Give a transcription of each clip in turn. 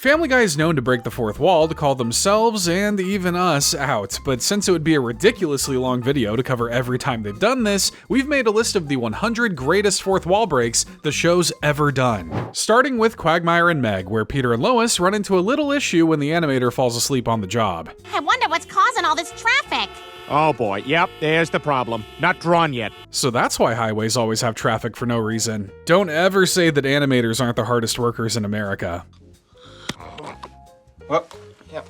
Family Guy is known to break the fourth wall to call themselves, and even us, out, but since it would be a ridiculously long video to cover every time they've done this, we've made a list of the 100 greatest fourth wall breaks the show's ever done. Starting with Quagmire and Meg, where Peter and Lois run into a little issue when the animator falls asleep on the job. I wonder what's causing all this traffic. Oh boy, yep, there's the problem. Not drawn yet. So that's why highways always have traffic for no reason. Don't ever say that animators aren't the hardest workers in America. Well, yep.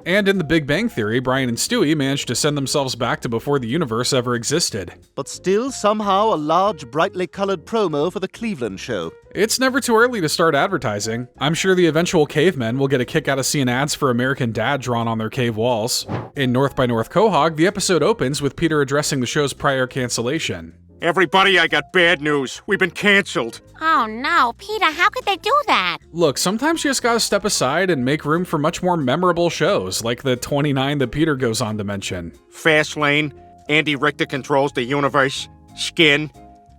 And in The Big Bang Theory, Brian and Stewie managed to send themselves back to before the universe ever existed. But still somehow a large, brightly colored promo for the Cleveland show. It's never too early to start advertising. I'm sure the eventual cavemen will get a kick out of seeing ads for American Dad drawn on their cave walls. In North by North Quahog, the episode opens with Peter addressing the show's prior cancellation. Everybody, I got bad news. We've been canceled. Oh no, Peter, how could they do that? Look, sometimes you just gotta step aside and make room for much more memorable shows, like the 29 that Peter goes on to mention. Fast Lane, Andy Richter Controls the Universe, Skin,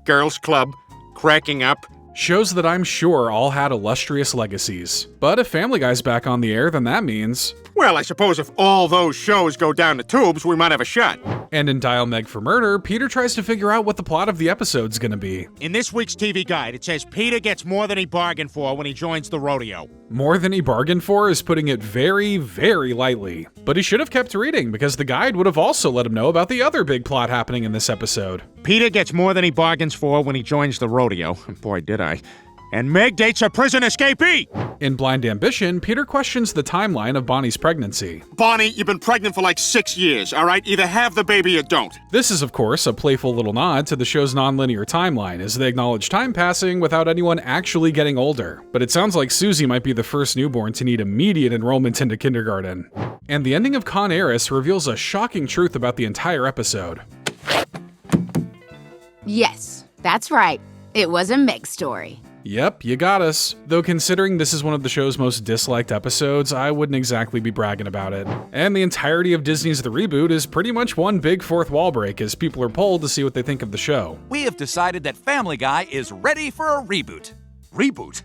Girls Club, Cracking Up. Shows that I'm sure all had illustrious legacies. But if Family Guy's back on the air, then that means... Well, I suppose if all those shows go down the tubes, we might have a shot. And in Dial Meg for Murder, Peter tries to figure out what the plot of the episode's gonna be. In this week's TV guide, it says Peter gets more than he bargained for when he joins the rodeo. More than he bargained for is putting it very, very lightly. But he should have kept reading, because the guide would have also let him know about the other big plot happening in this episode. Peter gets more than he bargains for when he joins the rodeo. Boy, did I. And Meg dates a prison escapee! In Blind Ambition, Peter questions the timeline of Bonnie's pregnancy. Bonnie, you've been pregnant for like 6 years, all right? Either have the baby or don't. This is, of course, a playful little nod to the show's non-linear timeline, as they acknowledge time passing without anyone actually getting older. But it sounds like Susie might be the first newborn to need immediate enrollment into kindergarten. And the ending of Con Air's reveals a shocking truth about the entire episode. Yes, that's right. It was a Meg story. Yep, you got us. Though considering this is one of the show's most disliked episodes, I wouldn't exactly be bragging about it. And the entirety of Disney's The Reboot is pretty much one big fourth wall break as people are polled to see what they think of the show. We have decided that Family Guy is ready for a reboot. Reboot?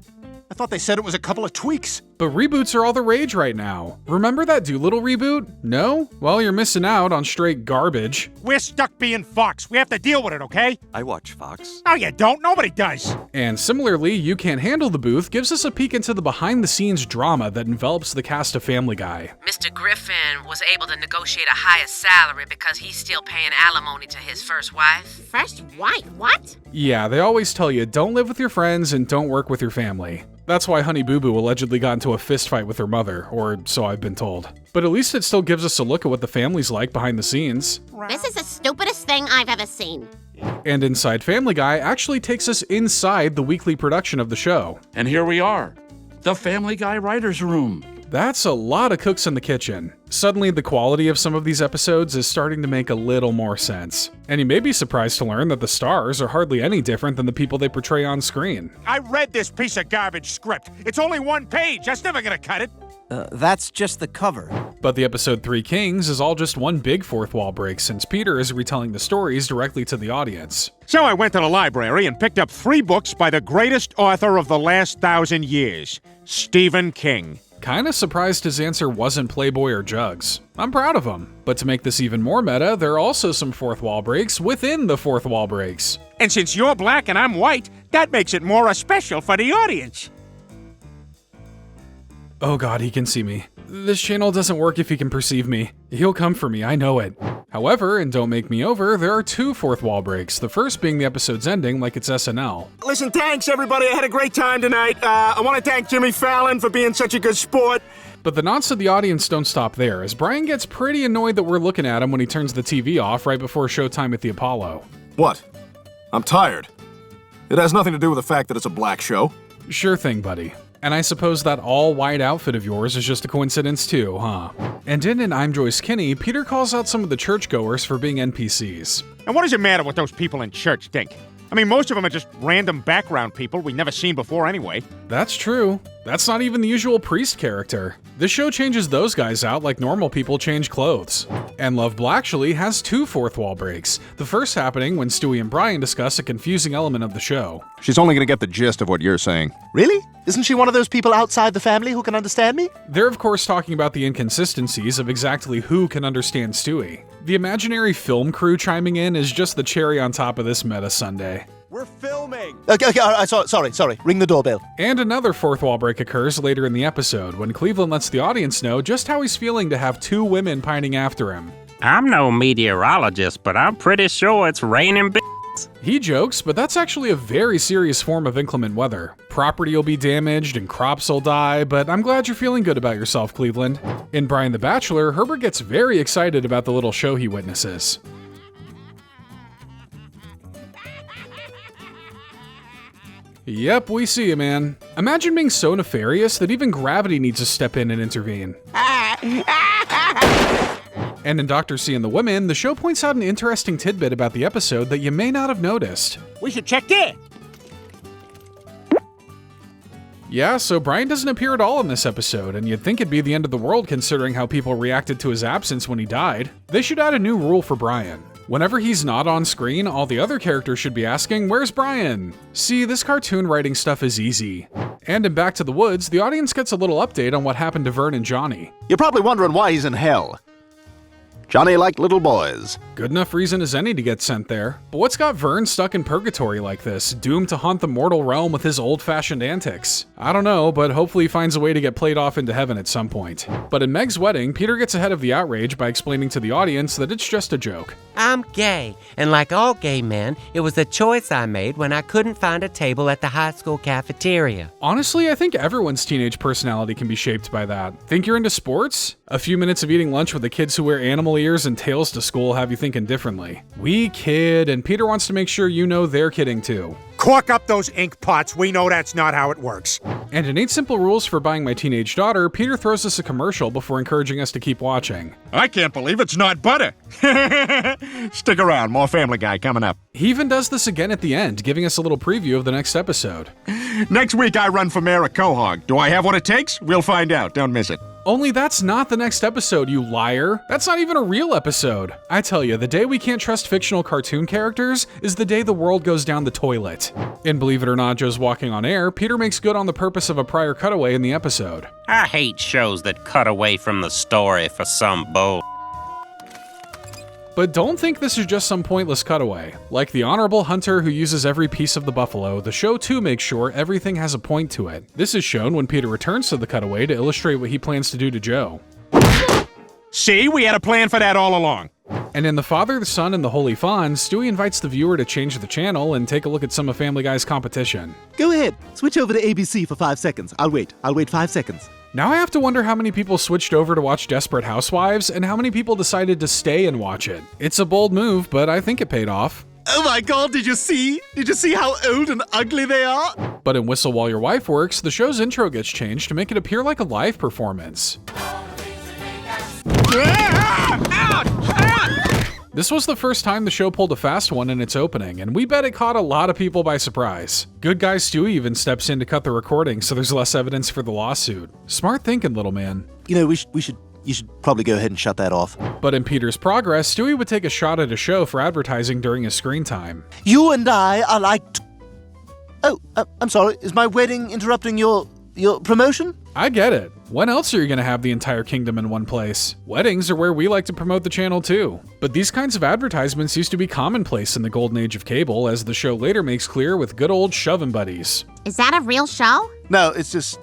I thought they said it was a couple of tweaks. But reboots are all the rage right now. Remember that Doolittle reboot? No? Well, you're missing out on straight garbage. We're stuck being Fox. We have to deal with it, okay? I watch Fox. No, you don't. Nobody does. And similarly, You Can't Handle the Booth gives us a peek into the behind-the-scenes drama that envelops the cast of Family Guy. Mr. Griffin was able to negotiate a higher salary because he's still paying alimony to his first wife. First wife? What? Yeah, they always tell you, don't live with your friends and don't work with your family. That's why Honey Boo Boo allegedly got into a fistfight with her mother, or so I've been told. But at least it still gives us a look at what the family's like behind the scenes. This is the stupidest thing I've ever seen. And Inside Family Guy actually takes us inside the weekly production of the show. And here we are, the Family Guy writer's room. That's a lot of cooks in the kitchen. Suddenly, the quality of some of these episodes is starting to make a little more sense. And you may be surprised to learn that the stars are hardly any different than the people they portray on screen. I read this piece of garbage script. It's only one page. That's never gonna cut it. That's just the cover. But the episode Three Kings is all just one big fourth wall break since Peter is retelling the stories directly to the audience. So I went to the library and picked up 3 books by the greatest author of the last 1,000 years, Stephen King. Kinda surprised his answer wasn't Playboy or Jugs. I'm proud of him. But to make this even more meta, there are also some fourth wall breaks within the fourth wall breaks. And since you're black and I'm white, that makes it more special for the audience. Oh god, he can see me. This channel doesn't work if he can perceive me. He'll come for me, I know it. However, in Don't Make Me Over, there are 2 fourth wall breaks, the first being the episode's ending like it's SNL. Listen, thanks everybody, I had a great time tonight. I want to thank Jimmy Fallon for being such a good sport. But the nods to the audience don't stop there, as Brian gets pretty annoyed that we're looking at him when he turns the TV off right before showtime at the Apollo. What? I'm tired. It has nothing to do with the fact that it's a black show. Sure thing, buddy. And I suppose that all-white outfit of yours is just a coincidence too, huh? And in I'm Joyce Kinney, Peter calls out some of the churchgoers for being NPCs. And what does it matter what those people in church think? I mean, most of them are just random background people we've never seen before anyway. That's true. That's not even the usual priest character. This show changes those guys out like normal people change clothes. And Love Actually has 2 fourth wall breaks, the first happening when Stewie and Brian discuss a confusing element of the show. She's only gonna get the gist of what you're saying. Really? Isn't she one of those people outside the family who can understand me? They're of course talking about the inconsistencies of exactly who can understand Stewie. The imaginary film crew chiming in is just the cherry on top of this meta Sunday. We're filming! Okay, all right, sorry. Ring the doorbell. And another fourth wall break occurs later in the episode when Cleveland lets the audience know just how he's feeling to have 2 women pining after him. I'm no meteorologist, but I'm pretty sure it's raining He jokes, but that's actually a very serious form of inclement weather. Property will be damaged and crops will die, but I'm glad you're feeling good about yourself, Cleveland. In Brian the Bachelor, Herbert gets very excited about the little show he witnesses. Yep, we see you, man. Imagine being so nefarious that even gravity needs to step in and intervene. And in Dr. C and the Women, the show points out an interesting tidbit about the episode that you may not have noticed. We should check there. Yeah, so Brian doesn't appear at all in this episode, and you'd think it'd be the end of the world considering how people reacted to his absence when he died. They should add a new rule for Brian. Whenever he's not on screen, all the other characters should be asking, "Where's Brian?" See, this cartoon writing stuff is easy. And in Back to the Woods, the audience gets a little update on what happened to Vern and Johnny. You're probably wondering why he's in hell. Johnny liked little boys. Good enough reason as any to get sent there. But what's got Vern stuck in purgatory like this, doomed to haunt the mortal realm with his old-fashioned antics? I don't know, but hopefully he finds a way to get played off into heaven at some point. But in Meg's wedding, Peter gets ahead of the outrage by explaining to the audience that it's just a joke. I'm gay, and like all gay men, it was a choice I made when I couldn't find a table at the high school cafeteria. Honestly, I think everyone's teenage personality can be shaped by that. Think you're into sports? A few minutes of eating lunch with the kids who wear animal ears and tails to school have you thinking differently. We kid, and Peter wants to make sure you know they're kidding too. Cork up those ink pots. We know that's not how it works. And in 8 Simple Rules for Buying My Teenage Daughter, Peter throws us a commercial before encouraging us to keep watching. I can't believe it's not butter. Stick around, more Family Guy coming up. He even does this again at the end, giving us a little preview of the next episode. Next week I run for mayor of Quahog. Do I have what it takes? We'll find out. Don't miss it. Only that's not the next episode, you liar. That's not even a real episode. I tell you, the day we can't trust fictional cartoon characters is the day the world goes down the toilet. In Believe It or Not, Joe's Walking on Air, Peter makes good on the purpose of a prior cutaway in the episode. I hate shows that cut away from the story for some bull. But don't think this is just some pointless cutaway. Like the honorable hunter who uses every piece of the buffalo, the show too makes sure everything has a point to it. This is shown when Peter returns to the cutaway to illustrate what he plans to do to Joe. See, we had a plan for that all along. And in The Father, the Son, and the Holy Fawn, Stewie invites the viewer to change the channel and take a look at some of Family Guy's competition. Go ahead, switch over to ABC for 5 seconds. I'll wait 5 seconds. Now I have to wonder how many people switched over to watch Desperate Housewives and how many people decided to stay and watch it. It's a bold move, but I think it paid off. Oh my god, did you see? Did you see how old and ugly they are? But in Whistle While Your Wife Works, the show's intro gets changed to make it appear like a live performance. This was the first time the show pulled a fast one in its opening, and we bet it caught a lot of people by surprise. Good guy Stewie even steps in to cut the recording so there's less evidence for the lawsuit. Smart thinking, little man. You know, you should probably go ahead and shut that off. But in Peter's progress, Stewie would take a shot at a show for advertising during his screen time. You and I are like... I'm sorry, is my wedding interrupting your promotion? I get it. When else are you gonna have the entire kingdom in one place? Weddings are where we like to promote the channel too. But these kinds of advertisements used to be commonplace in the golden age of cable, as the show later makes clear with good old shovin' buddies. Is that a real show? No, it's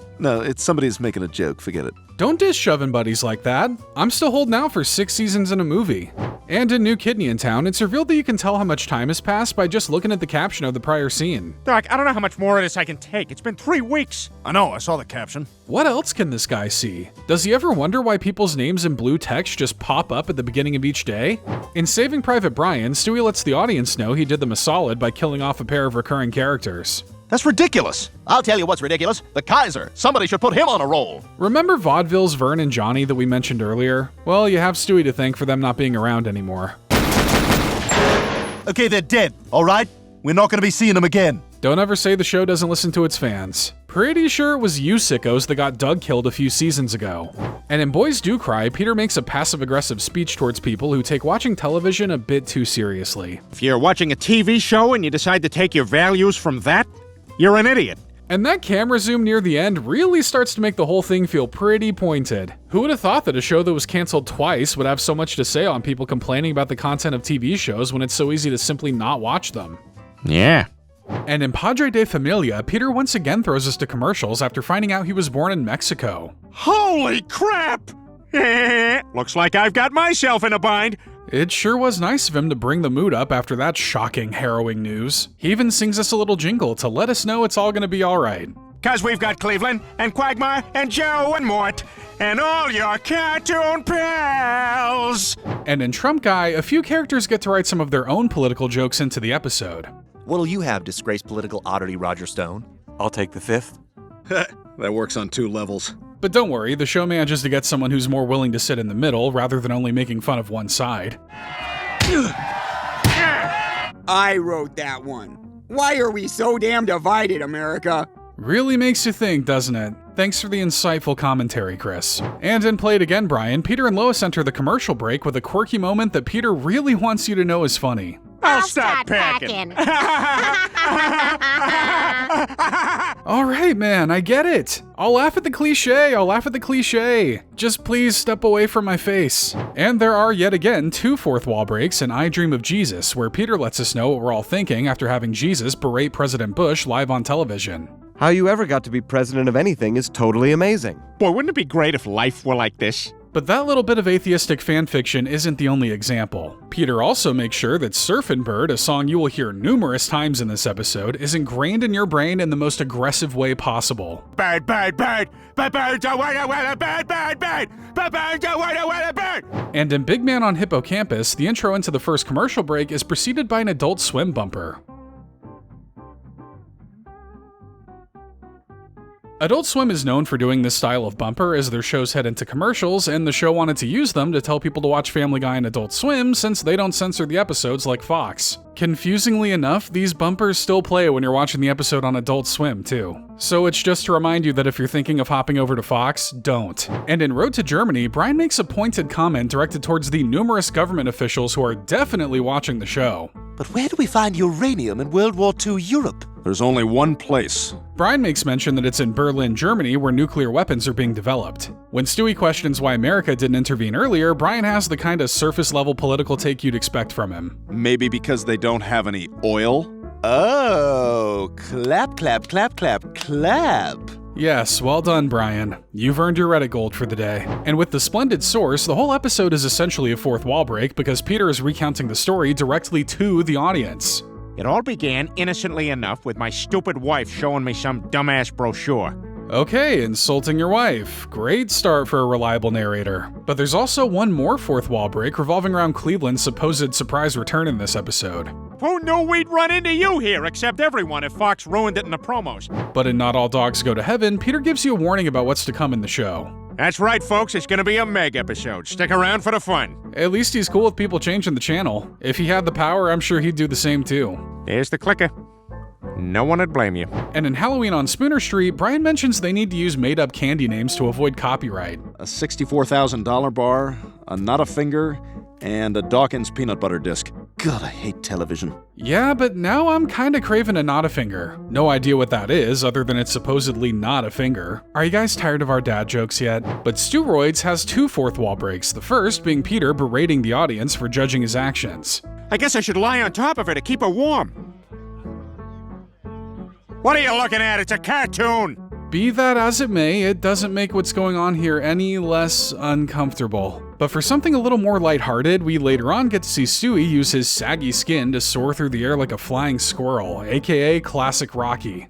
somebody's making a joke, forget it. Don't dish shovin' buddies like that. I'm still holding out for 6 seasons in a movie. And in New Kidney in Town, it's revealed that you can tell how much time has passed by just looking at the caption of the prior scene. Doc, I don't know how much more of this I can take. It's been 3 weeks. I know, I saw the caption. What else can this guy see? Does he ever wonder why people's names in blue text just pop up at the beginning of each day? In Saving Private Brian, Stewie lets the audience know he did them a solid by killing off a pair of recurring characters. That's ridiculous. I'll tell you what's ridiculous. The Kaiser. Somebody should put him on a roll. Remember Vaudeville's Vern and Johnny that we mentioned earlier? Well, you have Stewie to thank for them not being around anymore. Okay, they're dead, all right? We're not going to be seeing him again. Don't ever say the show doesn't listen to its fans. Pretty sure it was you sickos that got Doug killed a few seasons ago. And in Boys Do Cry, Peter makes a passive-aggressive speech towards people who take watching television a bit too seriously. If you're watching a TV show and you decide to take your values from that, you're an idiot. And that camera zoom near the end really starts to make the whole thing feel pretty pointed. Who would have thought that a show that was canceled twice would have so much to say on people complaining about the content of TV shows when it's so easy to simply not watch them? Yeah. And in Padre de Familia, Peter once again throws us to commercials after finding out he was born in Mexico. Holy crap! Looks like I've got myself in a bind. It sure was nice of him to bring the mood up after that shocking, harrowing news. He even sings us a little jingle to let us know it's all gonna be alright. 'Cause we've got Cleveland, and Quagmire, and Joe, and Mort, and all your cartoon pals! And in Trump Guy, a few characters get to write some of their own political jokes into the episode. What'll you have, disgraced political oddity Roger Stone? I'll take the 5th. That works on 2 levels. But don't worry, the show manages to get someone who's more willing to sit in the middle rather than only making fun of one side. I wrote that one. Why are we so damn divided, America? Really makes you think, doesn't it? Thanks for the insightful commentary, Chris. And in Play It Again, Brian, Peter and Lois enter the commercial break with a quirky moment that Peter really wants you to know is funny. I'll start packing. All right, man, I get it. I'll laugh at the cliche. Just please step away from my face. And there are yet again 2 fourth wall breaks in I Dream of Jesus, where Peter lets us know what we're all thinking after having Jesus berate President Bush live on television. How you ever got to be president of anything is totally amazing. Boy, wouldn't it be great if life were like this? But that little bit of atheistic fanfiction isn't the only example. Peter also makes sure that Surfin' Bird, a song you will hear numerous times in this episode, is ingrained in your brain in the most aggressive way possible. Bird, bird, bird, bird, bird, don't wanna bird, bird, bird, bird, bird, don't wanna bird. And in Big Man on Hippocampus, the intro into the first commercial break is preceded by an Adult Swim bumper. Adult Swim is known for doing this style of bumper as their shows head into commercials, and the show wanted to use them to tell people to watch Family Guy and Adult Swim since they don't censor the episodes like Fox. Confusingly enough, these bumpers still play when you're watching the episode on Adult Swim, too. So it's just to remind you that if you're thinking of hopping over to Fox, don't. And in Road to Germany, Brian makes a pointed comment directed towards the numerous government officials who are definitely watching the show. But where do we find uranium in World War II Europe? There's only one place. Brian makes mention that it's in Berlin, Germany, where nuclear weapons are being developed. When Stewie questions why America didn't intervene earlier, Brian has the kind of surface-level political take you'd expect from him. Maybe because they don't have any oil? Oh, clap, clap, clap, clap, clap. Yes, well done, Brian. You've earned your Reddit gold for the day. And with the splendid source, the whole episode is essentially a fourth wall break because Peter is recounting the story directly to the audience. It all began innocently enough with my stupid wife showing me some dumbass brochure. Okay, insulting your wife. Great start for a reliable narrator. But there's also one more fourth wall break revolving around Cleveland's supposed surprise return in this episode. Who knew we'd run into you here except everyone if Fox ruined it in the promos? But in Not All Dogs Go to Heaven, Peter gives you a warning about what's to come in the show. That's right, folks, it's gonna be a Meg episode. Stick around for the fun. At least he's cool with people changing the channel. If he had the power, I'm sure he'd do the same too. There's the clicker. No one would blame you. And in Halloween on Spooner Street, Brian mentions they need to use made-up candy names to avoid copyright. A $64,000 bar, a Not a Finger, and a Dawkins peanut butter disc. God, I hate television. Yeah, but now I'm kinda craving a Not a Finger. No idea what that is, other than it's supposedly not a finger. Are you guys tired of our dad jokes yet? But Steroids has 2 fourth wall breaks, the first being Peter berating the audience for judging his actions. I guess I should lie on top of her to keep her warm. What are you looking at? It's a cartoon! Be that as it may, it doesn't make what's going on here any less uncomfortable. But for something a little more lighthearted, we later on get to see Stewie use his saggy skin to soar through the air like a flying squirrel, aka Classic Rocky.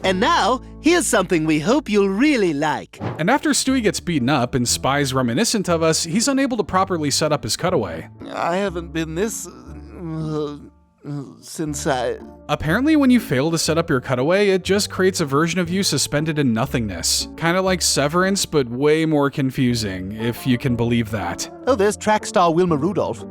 And now, here's something we hope you'll really like. And after Stewie gets beaten up and Spy's reminiscent of us, he's unable to properly set up his cutaway. I haven't been this... since I... Apparently when you fail to set up your cutaway, it just creates a version of you suspended in nothingness. Kinda like Severance, but way more confusing, if you can believe that. Oh, there's track star Wilma Rudolph.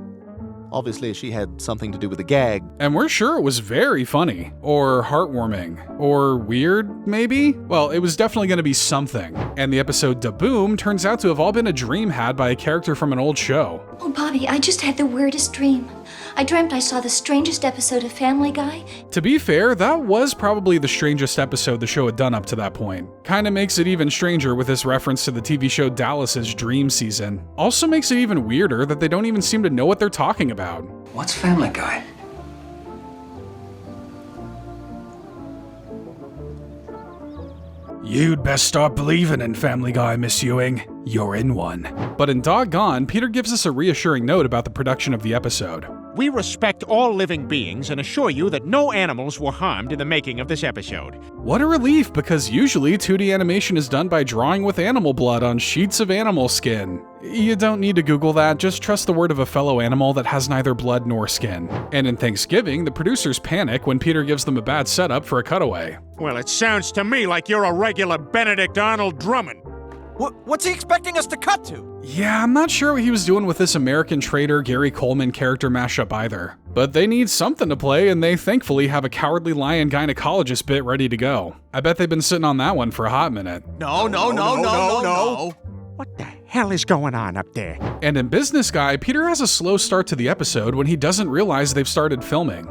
Obviously, she had something to do with the gag. And we're sure it was very funny, or heartwarming, or weird, maybe? Well, it was definitely going to be something. And the episode Da Boom turns out to have all been a dream had by a character from an old show. Oh, Bobby, I just had the weirdest dream. I dreamt I saw the strangest episode of Family Guy. To be fair, that was probably the strangest episode the show had done up to that point. Kinda makes it even stranger with this reference to the TV show Dallas's dream season. Also makes it even weirder that they don't even seem to know what they're talking about. What's Family Guy? You'd best start believing in Family Guy, Miss Ewing. You're in one. But in Doggone, Peter gives us a reassuring note about the production of the episode. We respect all living beings and assure you that no animals were harmed in the making of this episode. What a relief, because usually 2D animation is done by drawing with animal blood on sheets of animal skin. You don't need to Google that, just trust the word of a fellow animal that has neither blood nor skin. And in Thanksgiving, the producers panic when Peter gives them a bad setup for a cutaway. Well, it sounds to me like you're a regular Benedict Arnold Drummond. What's he expecting us to cut to? Yeah, I'm not sure what he was doing with this American Trader Gary Coleman character mashup either. But they need something to play, and they thankfully have a Cowardly Lion gynecologist bit ready to go. I bet they've been sitting on that one for a hot minute. No. What the hell is going on up there? And in Business Guy, Peter has a slow start to the episode when he doesn't realize they've started filming.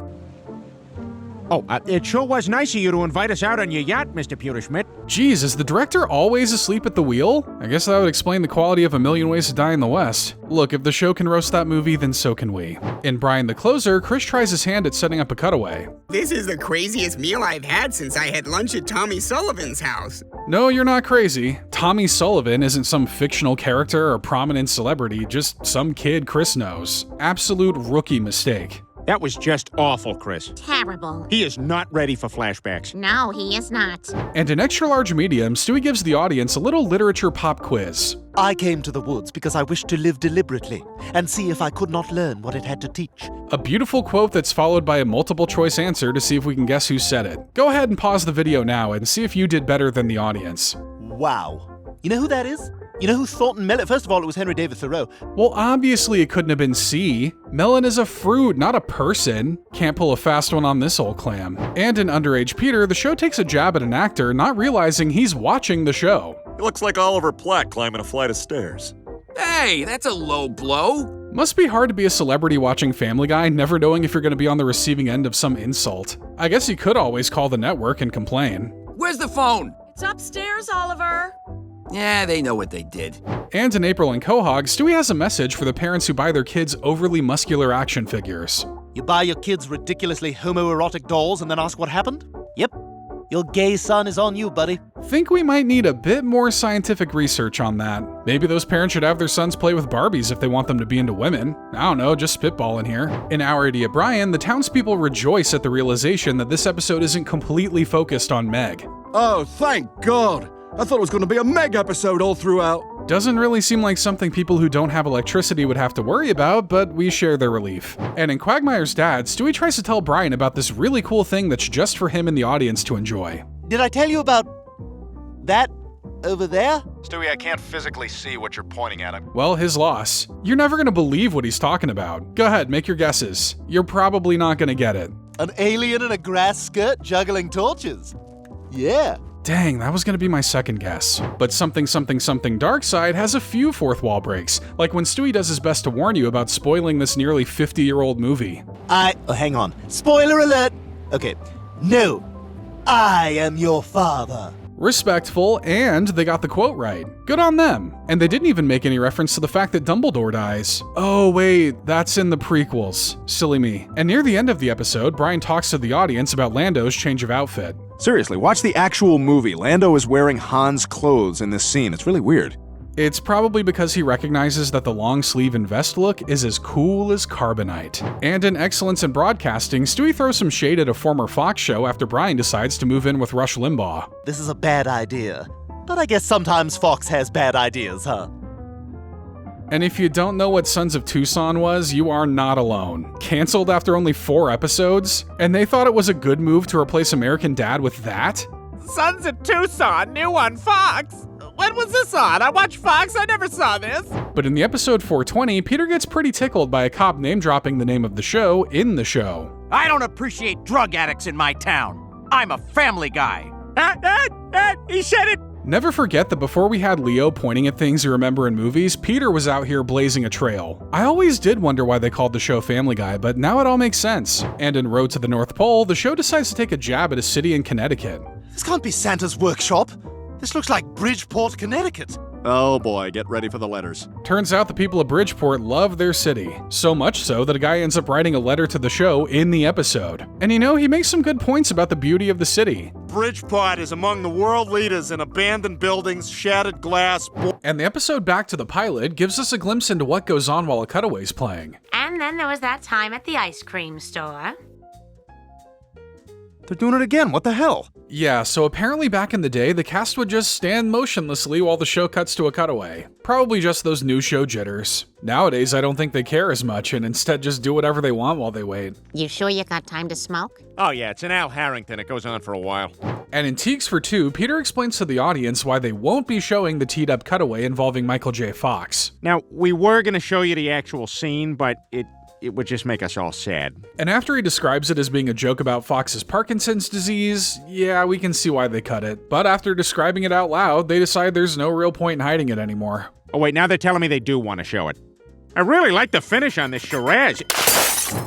Oh, it sure was nice of you to invite us out on your yacht, Mr. Pewterschmidt. Geez, is the director always asleep at the wheel? I guess that would explain the quality of A Million Ways to Die in the West. Look, if the show can roast that movie, then so can we. In Brian the Closer, Chris tries his hand at setting up a cutaway. This is the craziest meal I've had since I had lunch at Tommy Sullivan's house. No, you're not crazy. Tommy Sullivan isn't some fictional character or prominent celebrity, just some kid Chris knows. Absolute rookie mistake. That was just awful, Chris. Terrible. He is not ready for flashbacks. No, he is not. And in Extra Large Medium, Stewie gives the audience a little literature pop quiz. I came to the woods because I wished to live deliberately and see if I could not learn what it had to teach. A beautiful quote that's followed by a multiple choice answer to see if we can guess who said it. Go ahead and pause the video now and see if you did better than the audience. Wow. You know who that is? You know who Thornton Mellon? First of all, it was Henry David Thoreau. Well, obviously it couldn't have been C. Melon is a fruit, not a person. Can't pull a fast one on this old clam. And in Underage Peter, the show takes a jab at an actor, not realizing he's watching the show. It looks like Oliver Platt climbing a flight of stairs. Hey, that's a low blow. Must be hard to be a celebrity watching Family Guy, never knowing if you're going to be on the receiving end of some insult. I guess you could always call the network and complain. Where's the phone? It's upstairs, Oliver. Yeah, they know what they did. And in April and Quahog, Stewie has a message for the parents who buy their kids overly muscular action figures. You buy your kids ridiculously homoerotic dolls and then ask what happened? Yep. Your gay son is on you, buddy. Think we might need a bit more scientific research on that. Maybe those parents should have their sons play with Barbies if they want them to be into women. I don't know, just spitballing here. In Our Idiot Brian, the townspeople rejoice at the realization that this episode isn't completely focused on Meg. Oh, thank God! I thought it was going to be a Meg episode all throughout. Doesn't really seem like something people who don't have electricity would have to worry about, but we share their relief. And in Quagmire's Dad, Stewie tries to tell Brian about this really cool thing that's just for him and the audience to enjoy. Did I tell you about that over there? Stewie, I can't physically see what you're pointing at. Well, his loss. You're never gonna believe what he's talking about. Go ahead, make your guesses. You're probably not gonna get it. An alien in a grass skirt juggling torches. Yeah. Dang, that was gonna be my second guess. But something Dark Side has a few fourth wall breaks, like when Stewie does his best to warn you about spoiling this nearly 50-year-old movie. Hang on. Spoiler alert! Okay. No. I am your father. Respectful, and they got the quote right. Good on them. And they didn't even make any reference to the fact that Dumbledore dies. Oh wait, that's in the prequels. Silly me. And near the end of the episode, Brian talks to the audience about Lando's change of outfit. Seriously, watch the actual movie. Lando is wearing Han's clothes in this scene. It's really weird. It's probably because he recognizes that the long sleeve and vest look is as cool as carbonite. And in Excellence in Broadcasting, Stewie throws some shade at a former Fox show after Brian decides to move in with Rush Limbaugh. This is a bad idea. But I guess sometimes Fox has bad ideas, huh? And if you don't know what Sons of Tucson was, you are not alone. Canceled after only 4 episodes? And they thought it was a good move to replace American Dad with that? Sons of Tucson, new on Fox. When was this on? I watched Fox, I never saw this. But in the episode 420, Peter gets pretty tickled by a cop name-dropping the name of the show in the show. I don't appreciate drug addicts in my town. I'm a family guy. He said it. Never forget that before we had Leo pointing at things you remember in movies, Peter was out here blazing a trail. I always did wonder why they called the show Family Guy, but now it all makes sense. And in Road to the North Pole, the show decides to take a jab at a city in Connecticut. This can't be Santa's workshop. This looks like Bridgeport, Connecticut. Oh boy, get ready for the letters. Turns out the people of Bridgeport love their city. So much so that a guy ends up writing a letter to the show in the episode. And you know, he makes some good points about the beauty of the city. Bridgeport is among the world leaders in abandoned buildings, shattered glass. And the episode Back to the Pilot gives us a glimpse into what goes on while a cutaway's playing. And then there was that time at the ice cream store. They're doing it again, what the hell? Yeah, so apparently back in the day, the cast would just stand motionlessly while the show cuts to a cutaway. Probably just those new show jitters. Nowadays, I don't think they care as much and instead just do whatever they want while they wait. You sure you got time to smoke? Oh yeah, it's an Al Harrington. It goes on for a while. And in Teagues for Two, Peter explains to the audience why they won't be showing the teed-up cutaway involving Michael J. Fox. Now, we were going to show you the actual scene, but it would just make us all sad. And after he describes it as being a joke about Fox's Parkinson's disease, yeah, we can see why they cut it. But after describing it out loud, they decide there's no real point in hiding it anymore. Oh wait, now they're telling me they do want to show it. I really like the finish on this Shiraz.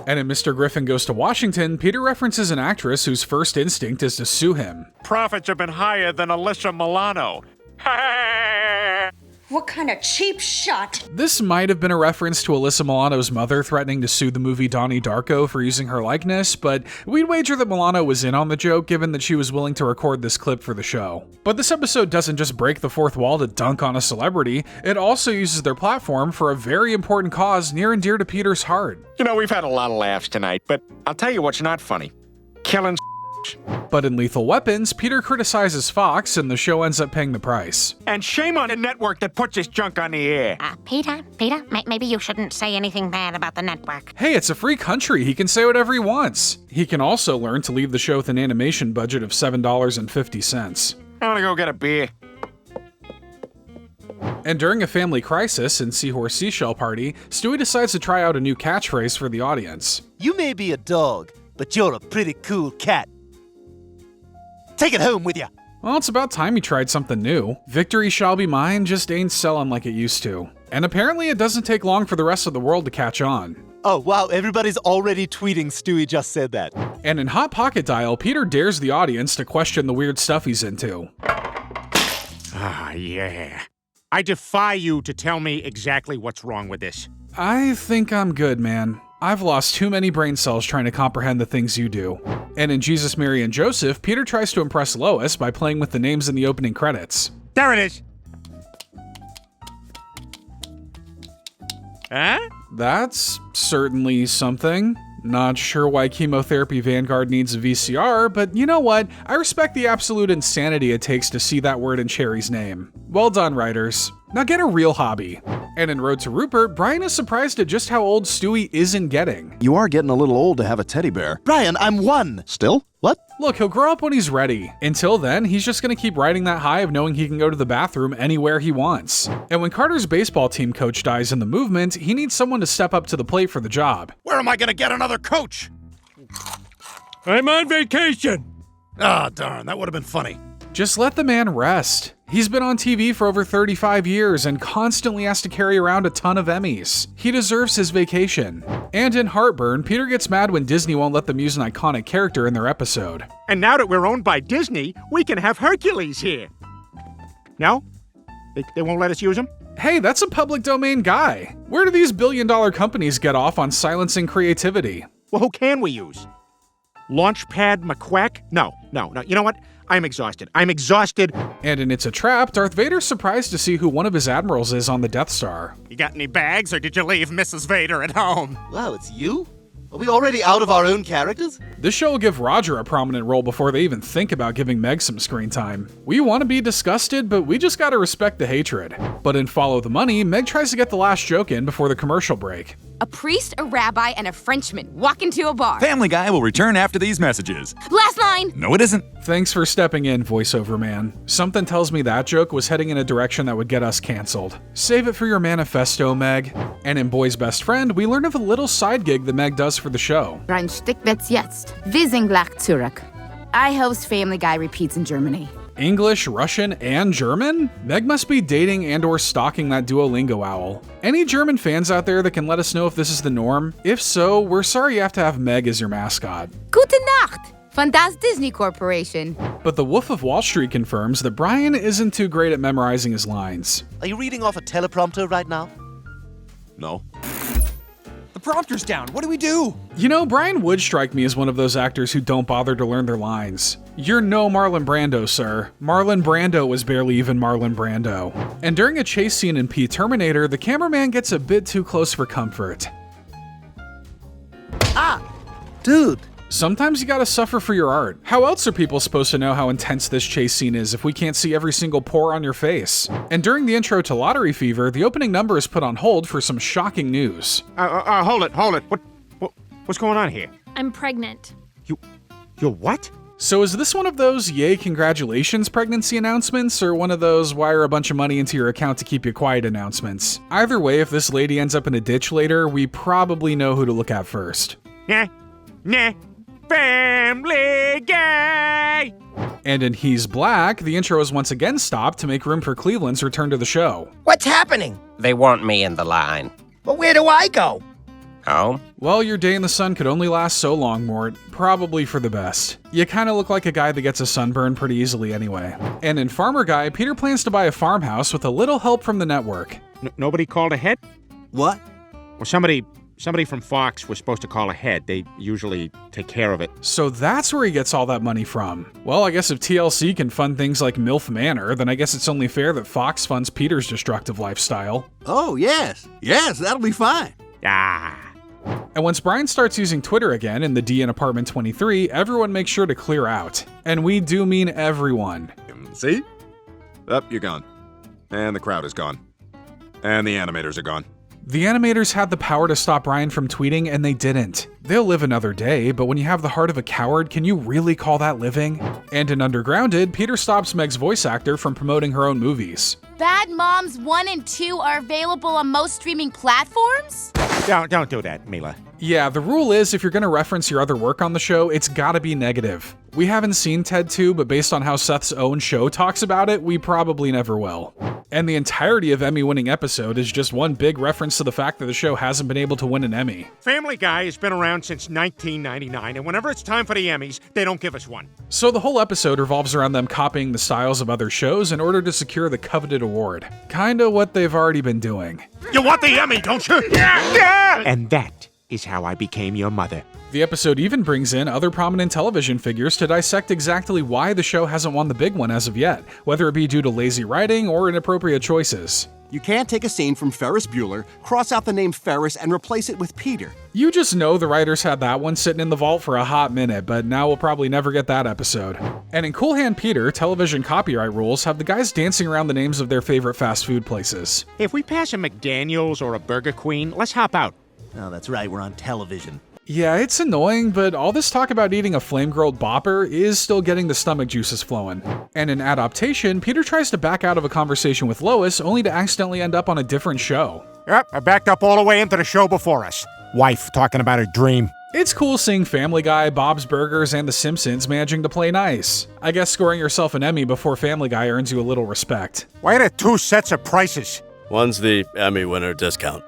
And in Mr. Griffin Goes to Washington, Peter references an actress whose first instinct is to sue him. Profits have been higher than Alyssa Milano. What kind of cheap shot? This might have been a reference to Alyssa Milano's mother threatening to sue the movie Donnie Darko for using her likeness, but we'd wager that Milano was in on the joke given that she was willing to record this clip for the show. But this episode doesn't just break the fourth wall to dunk on a celebrity, it also uses their platform for a very important cause near and dear to Peter's heart. You know, we've had a lot of laughs tonight, but I'll tell you what's not funny. Killing. But in Lethal Weapons, Peter criticizes Fox and the show ends up paying the price. And shame on the network that puts this junk on the air. Peter, maybe you shouldn't say anything bad about the network. Hey, it's a free country. He can say whatever he wants. He can also learn to leave the show with an animation budget of $7.50. I want to go get a beer. And during a family crisis in Seahorse Seashell Party, Stewie decides to try out a new catchphrase for the audience. You may be a dog, but you're a pretty cool cat. Take it home with you. Well, it's about time he tried something new. Victory shall be mine just ain't selling like it used to. And apparently it doesn't take long for the rest of the world to catch on. Oh, wow, everybody's already tweeting Stewie just said that. And in Hot Pocket Dial, Peter dares the audience to question the weird stuff he's into. Ah, yeah. I defy you to tell me exactly what's wrong with this. I think I'm good, man. I've lost too many brain cells trying to comprehend the things you do. And in Jesus, Mary, and Joseph, Peter tries to impress Lois by playing with the names in the opening credits. There it is. Huh? That's certainly something. Not sure why Chemotherapy Vanguard needs a VCR, but you know what? I respect the absolute insanity it takes to see that word in Cherry's name. Well done, writers. Now get a real hobby. And in Road to Rupert, Brian is surprised at just how old Stewie isn't getting. You are getting a little old to have a teddy bear. Brian, I'm 1. Still? What? Look, he'll grow up when he's ready. Until then, he's just gonna keep riding that high of knowing he can go to the bathroom anywhere he wants. And when Carter's baseball team coach dies in the movement, he needs someone to step up to the plate for the job. Where am I gonna get another coach? I'm on vacation. Ah, darn, that would have been funny. Just let the man rest. He's been on TV for over 35 years and constantly has to carry around a ton of Emmys. He deserves his vacation. And in Heartburn, Peter gets mad when Disney won't let them use an iconic character in their episode. And now that we're owned by Disney, we can have Hercules here. No? They won't let us use him? Hey, that's a public domain guy. Where do these billion-dollar companies get off on silencing creativity? Well, who can we use? Launchpad McQuack? No. You know what? I'm exhausted. And in It's a Trap, Darth Vader's surprised to see who one of his admirals is on the Death Star. You got any bags, or did you leave Mrs. Vader at home? Wow, it's you? Are we already out of our own characters? This show will give Roger a prominent role before they even think about giving Meg some screen time. We want to be disgusted, but we just gotta respect the hatred. But in Follow the Money, Meg tries to get the last joke in before the commercial break. A priest, a rabbi, and a Frenchman walk into a bar. Family Guy will return after these messages. Last line! No, it isn't. Thanks for stepping in, voiceover man. Something tells me that joke was heading in a direction that would get us canceled. Save it for your manifesto, Meg. And in Boy's Best Friend, we learn of a little side gig that Meg does for the show. Ein Stück wird's jetzt. Wir sind gleich zurück. I host Family Guy Repeats in Germany. English, Russian, and German? Meg must be dating and or stalking that Duolingo owl. Any German fans out there that can let us know if this is the norm? If so, we're sorry you have to have Meg as your mascot. Gute Nacht von das Disney Corporation. But the Wolf of Wall Street confirms that Brian isn't too great at memorizing his lines. Are you reading off a teleprompter right now? No. The prompter's down. What do we do? You know, Brian would strike me as one of those actors who don't bother to learn their lines. You're no Marlon Brando, sir. Marlon Brando was barely even Marlon Brando. And during a chase scene in P. Terminator, the cameraman gets a bit too close for comfort. Ah! Dude! Sometimes you gotta suffer for your art. How else are people supposed to know how intense this chase scene is if we can't see every single pore on your face? And during the intro to Lottery Fever, the opening number is put on hold for some shocking news. Hold it. What's going on here? I'm pregnant. You're what? So is this one of those yay congratulations pregnancy announcements, or one of those wire a bunch of money into your account to keep you quiet announcements? Either way, if this lady ends up in a ditch later, we probably know who to look at first. Nah. Family Guy! And in He's Black, the intro is once again stopped to make room for Cleveland's return to the show. What's happening? They want me in the line. But where do I go? Home? Well, your day in the sun could only last so long, Mort. Probably for the best. You kinda look like a guy that gets a sunburn pretty easily anyway. And in Farmer Guy, Peter plans to buy a farmhouse with a little help from the network. Nobody called ahead? What? Well, somebody from Fox was supposed to call ahead. They usually take care of it. So that's where he gets all that money from. Well, I guess if TLC can fund things like MILF Manor, then I guess it's only fair that Fox funds Peter's destructive lifestyle. Oh, yes. Yes, that'll be fine. Ah. And once Brian starts using Twitter again in the D in Apartment 23, everyone makes sure to clear out. And we do mean everyone. See? Up, you're gone. And the crowd is gone. And the animators are gone. The animators had the power to stop Brian from tweeting, and they didn't. They'll live another day, but when you have the heart of a coward, can you really call that living? And in Undergrounded, Peter stops Meg's voice actor from promoting her own movies. Bad Moms 1 and 2 are available on most streaming platforms? Don't do that, Mila. Yeah, the rule is if you're gonna reference your other work on the show, it's gotta be negative. We haven't seen Ted 2, but based on how Seth's own show talks about it, we probably never will. And the entirety of Emmy-winning episode is just one big reference to the fact that the show hasn't been able to win an Emmy. Family Guy has been around since 1999, and whenever it's time for the Emmys, they don't give us one. So the whole episode revolves around them copying the styles of other shows in order to secure the coveted award. Kinda what they've already been doing. You want the Emmy, don't you? Yeah! And that is how I became your mother. The episode even brings in other prominent television figures to dissect exactly why the show hasn't won the big one as of yet, whether it be due to lazy writing or inappropriate choices. You can't take a scene from Ferris Bueller, cross out the name Ferris, and replace it with Peter. You just know the writers had that one sitting in the vault for a hot minute, but now we'll probably never get that episode. And in Cool Hand Peter, television copyright rules have the guys dancing around the names of their favorite fast food places. If we pass a McDaniel's or a Burger Queen, let's hop out. Oh, that's right, we're on television. Yeah, it's annoying, but all this talk about eating a flame-grilled bopper is still getting the stomach juices flowing. And in Adaptation, Peter tries to back out of a conversation with Lois only to accidentally end up on a different show. Yep, I backed up all the way into the show before us. Wife talking about her dream. It's cool seeing Family Guy, Bob's Burgers, and The Simpsons managing to play nice. I guess scoring yourself an Emmy before Family Guy earns you a little respect. Why are there two sets of prices? One's the Emmy winner discount.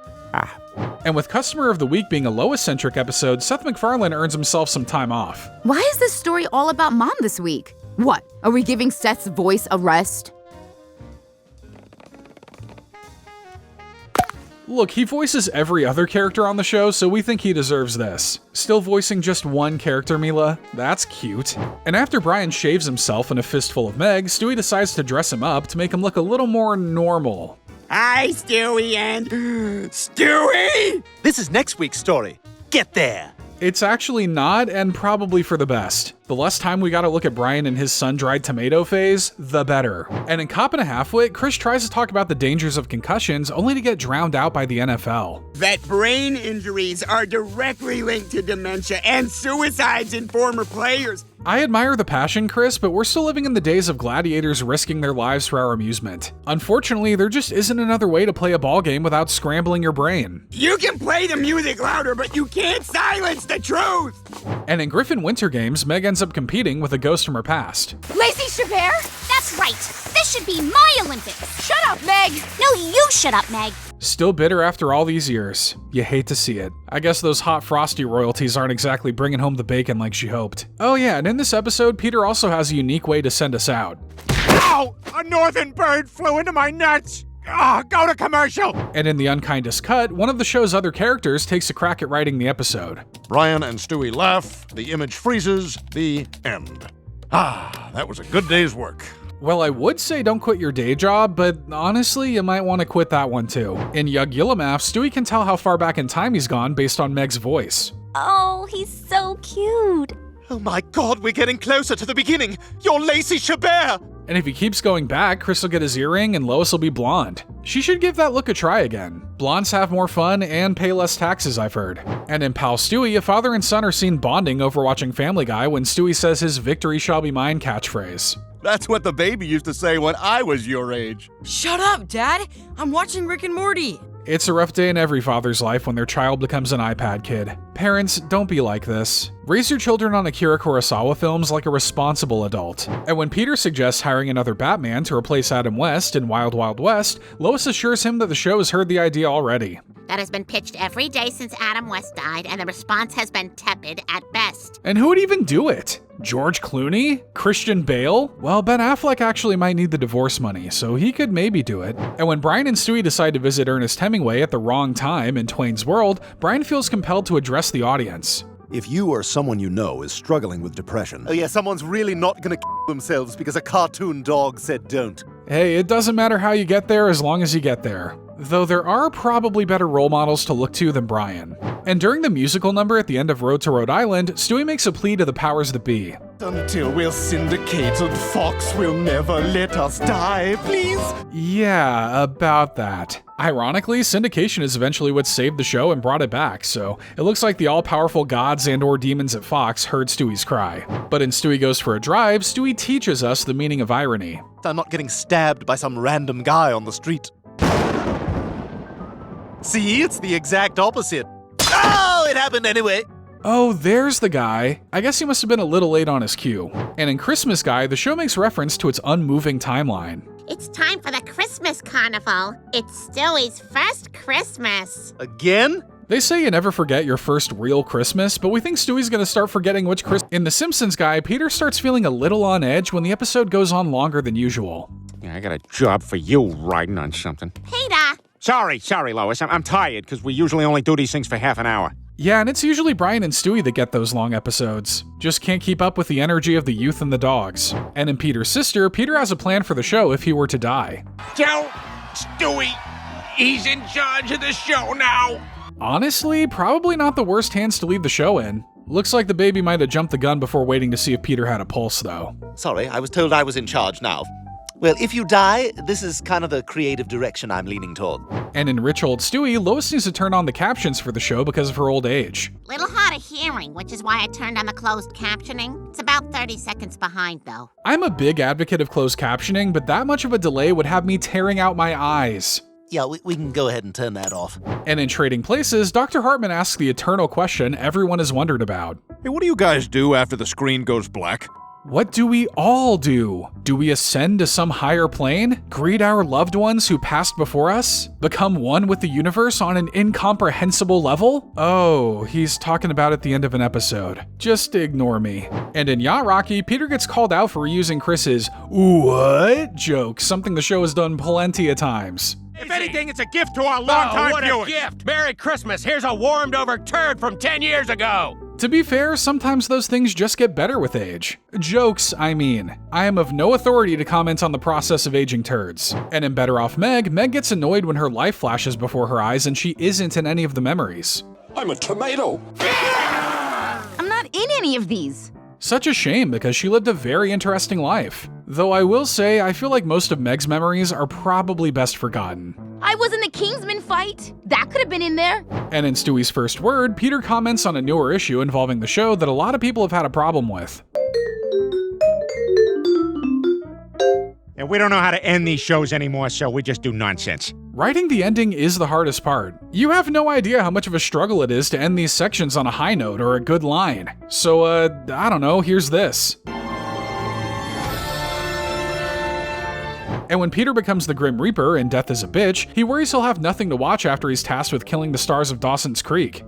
And with Customer of the Week being a Lois-centric episode, Seth MacFarlane earns himself some time off. Why is this story all about Mom this week? What, are we giving Seth's voice a rest? Look, he voices every other character on the show, so we think he deserves this. Still voicing just one character, Mila? That's cute. And after Brian shaves himself in a fistful of Meg, Stewie decides to dress him up to make him look a little more normal. Hi, Stewie and... Stewie! This is next week's story. Get there. It's actually not, and probably for the best. The less time we gotta look at Brian in his sun-dried tomato phase, the better. And in Cop and a Half-Wit, Chris tries to talk about the dangers of concussions, only to get drowned out by the NFL. That brain injuries are directly linked to dementia and suicides in former players. I admire the passion, Chris, but we're still living in the days of gladiators risking their lives for our amusement. Unfortunately, there just isn't another way to play a ball game without scrambling your brain. You can play the music louder, but you can't silence the truth! And in Griffin Winter Games, Meg ends up competing with a ghost from her past. Lacey Chabert? That's right. This should be my Olympics. Shut up, Meg! No, you shut up, Meg. Still bitter after all these years. You hate to see it. I guess those hot Frosty royalties aren't exactly bringing home the bacon like she hoped. Oh yeah, and in this episode, Peter also has a unique way to send us out. Ow! A northern bird flew into my nuts! Go to commercial! And in the unkindest cut, one of the show's other characters takes a crack at writing the episode. Brian and Stewie laugh, the image freezes, the end. That was a good day's work. Well, I would say don't quit your day job, but honestly, you might want to quit that one too. In Yug Yillamaf, Stewie can tell how far back in time he's gone based on Meg's voice. Oh, he's so cute. Oh my god, we're getting closer to the beginning! You're Lacey Chabert! And if he keeps going back, Chris will get his earring and Lois will be blonde. She should give that look a try again. Blondes have more fun and pay less taxes, I've heard. And in Pal Stewie, a father and son are seen bonding over watching Family Guy when Stewie says his "victory shall be mine" catchphrase. That's what the baby used to say when I was your age. Shut up, Dad! I'm watching Rick and Morty. It's a rough day in every father's life when their child becomes an iPad kid. Parents, don't be like this. Raise your children on Akira Kurosawa films like a responsible adult. And when Peter suggests hiring another Batman to replace Adam West in Wild Wild West, Lois assures him that the show has heard the idea already. That has been pitched every day since Adam West died, and the response has been tepid at best. And who would even do it? George Clooney? Christian Bale? Well, Ben Affleck actually might need the divorce money, so he could maybe do it. And when Brian and Stewie decide to visit Ernest Hemingway at the wrong time in Twain's World, Brian feels compelled to address the audience. If you or someone you know is struggling with depression... Oh yeah, someone's really not gonna kill themselves because a cartoon dog said don't. Hey, it doesn't matter how you get there as long as you get there. Though there are probably better role models to look to than Brian. And during the musical number at the end of Road to Rhode Island, Stewie makes a plea to the powers that be. Until we're syndicated, Fox will never let us die, please? Yeah, about that. Ironically, syndication is eventually what saved the show and brought it back, so it looks like the all-powerful gods and/or demons at Fox heard Stewie's cry. But in Stewie Goes for a Drive, Stewie teaches us the meaning of irony. I'm not getting stabbed by some random guy on the street. See, it's the exact opposite. Oh, it happened anyway. Oh, there's the guy. I guess he must have been a little late on his cue. And in Christmas Guy, the show makes reference to its unmoving timeline. It's time for the Christmas carnival. It's Stewie's first Christmas. Again? They say you never forget your first real Christmas, but we think Stewie's gonna start forgetting which Christmas. In The Simpsons Guy, Peter starts feeling a little on edge when the episode goes on longer than usual. Yeah, I got a job for you riding on something. Peter! Sorry, Lois. I'm tired because we usually only do these things for half an hour. Yeah, and it's usually Brian and Stewie that get those long episodes. Just can't keep up with the energy of the youth and the dogs. And in Peter's Sister, Peter has a plan for the show if he were to die. Tell Stewie he's in charge of the show now. Honestly, probably not the worst hands to leave the show in. Looks like the baby might have jumped the gun before waiting to see if Peter had a pulse, though. Sorry, I was told I was in charge now. Well, if you die, this is kind of the creative direction I'm leaning toward. And in Rich Old Stewie, Lois needs to turn on the captions for the show because of her old age. Little hard of hearing, which is why I turned on the closed captioning. It's about 30 seconds behind, though. I'm a big advocate of closed captioning, but that much of a delay would have me tearing out my eyes. Yeah, we can go ahead and turn that off. And in Trading Places, Dr. Hartman asks the eternal question everyone has wondered about. Hey, what do you guys do after the screen goes black? What do we all do? Do we ascend to some higher plane? Greet our loved ones who passed before us? Become one with the universe on an incomprehensible level? Oh, he's talking about at the end of an episode. Just ignore me. And in Yacht Rocky, Peter gets called out for reusing Chris's "what?" joke, something the show has done plenty of times. If anything, it's a gift to our longtime what viewers. A gift! Merry Christmas! Here's a warmed-over turd from 10 years ago! To be fair, sometimes those things just get better with age. Jokes, I mean. I am of no authority to comment on the process of aging turds. And in Better Off Meg, Meg gets annoyed when her life flashes before her eyes and she isn't in any of the memories. I'm a tomato. I'm not in any of these. Such a shame because she lived a very interesting life. Though I will say, I feel like most of Meg's memories are probably best forgotten. I was in the Kingsman fight. That could have been in there. And in Stewie's first word, Peter comments on a newer issue involving the show that a lot of people have had a problem with. And we don't know how to end these shows anymore, so we just do nonsense. Writing the ending is the hardest part. You have no idea how much of a struggle it is to end these sections on a high note or a good line. So, I don't know, here's this. And when Peter becomes the Grim Reaper in Death is a Bitch, he worries he'll have nothing to watch after he's tasked with killing the stars of Dawson's Creek.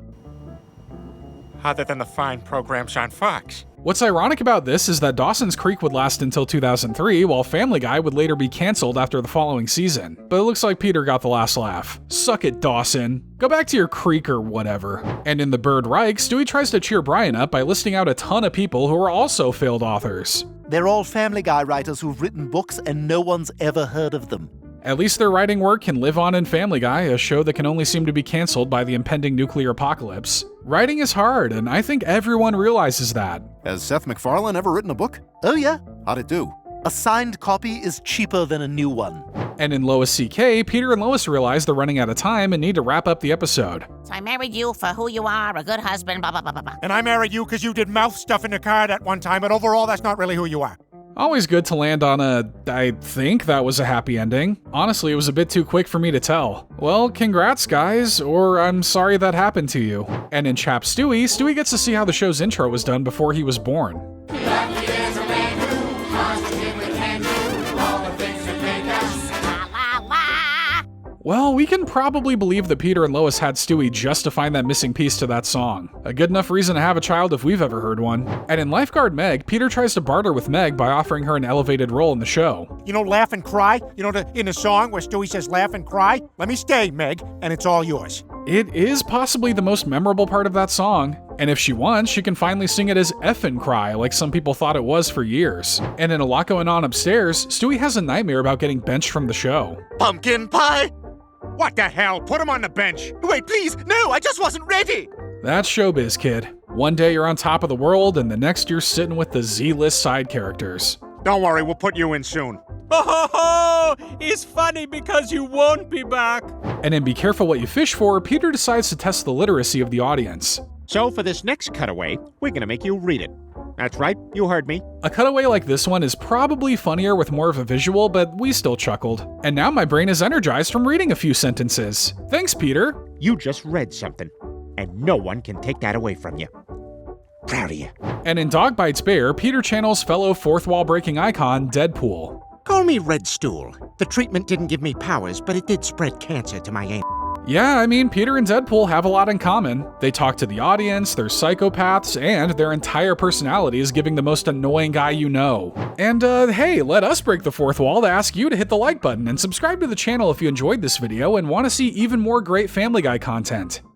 Other than the fine programs on Fox. What's ironic about this is that Dawson's Creek would last until 2003, while Family Guy would later be cancelled after the following season. But it looks like Peter got the last laugh. Suck it, Dawson. Go back to your creek or whatever. And in The Bird Reich, Stewie tries to cheer Brian up by listing out a ton of people who are also failed authors. They're all Family Guy writers who've written books and no one's ever heard of them. At least their writing work can live on in Family Guy, a show that can only seem to be cancelled by the impending nuclear apocalypse. Writing is hard, and I think everyone realizes that. Has Seth MacFarlane ever written a book? Oh yeah. How'd it do? A signed copy is cheaper than a new one. And in Lois C.K., Peter and Lois realize they're running out of time and need to wrap up the episode. So I married you for who you are, a good husband, blah, blah, blah, blah, blah. And I married you because you did mouth stuff in the car that one time, but overall, that's not really who you are. Always good to land on I think that was a happy ending. Honestly, it was a bit too quick for me to tell. Well, congrats guys, or I'm sorry that happened to you. And in Chap Stewie, Stewie gets to see how the show's intro was done before he was born. Well, we can probably believe that Peter and Lois had Stewie just to find that missing piece to that song. A good enough reason to have a child if we've ever heard one. And in Lifeguard Meg, Peter tries to barter with Meg by offering her an elevated role in the show. You know, laugh and cry? You know, in the song where Stewie says laugh and cry? Let me stay, Meg, and it's all yours. It is possibly the most memorable part of that song. And if she wants, she can finally sing it as Effin' Cry, like some people thought it was for years. And in A Lot Going On Upstairs, Stewie has a nightmare about getting benched from the show. Pumpkin pie? What the hell? Put him on the bench. Wait, please, no, I just wasn't ready. That's showbiz, kid. One day you're on top of the world, and the next you're sitting with the Z-list side characters. Don't worry, we'll put you in soon. Oh, ho, ho! It's funny because you won't be back. And in Be Careful What You Fish For, Peter decides to test the literacy of the audience. So for this next cutaway, we're gonna make you read it. That's right, you heard me. A cutaway like this one is probably funnier with more of a visual, but we still chuckled. And now my brain is energized from reading a few sentences. Thanks, Peter. You just read something, and no one can take that away from you. Proud of you. And in Dog Bites Bear, Peter channels fellow fourth wall breaking icon Deadpool. Call me Red Stool. The treatment didn't give me powers, but it did spread cancer to my aim. Yeah, I mean, Peter and Deadpool have a lot in common. They talk to the audience, they're psychopaths, and their entire personality is giving the most annoying guy you know. And hey, let us break the fourth wall to ask you to hit the like button and subscribe to the channel if you enjoyed this video and want to see even more great Family Guy content.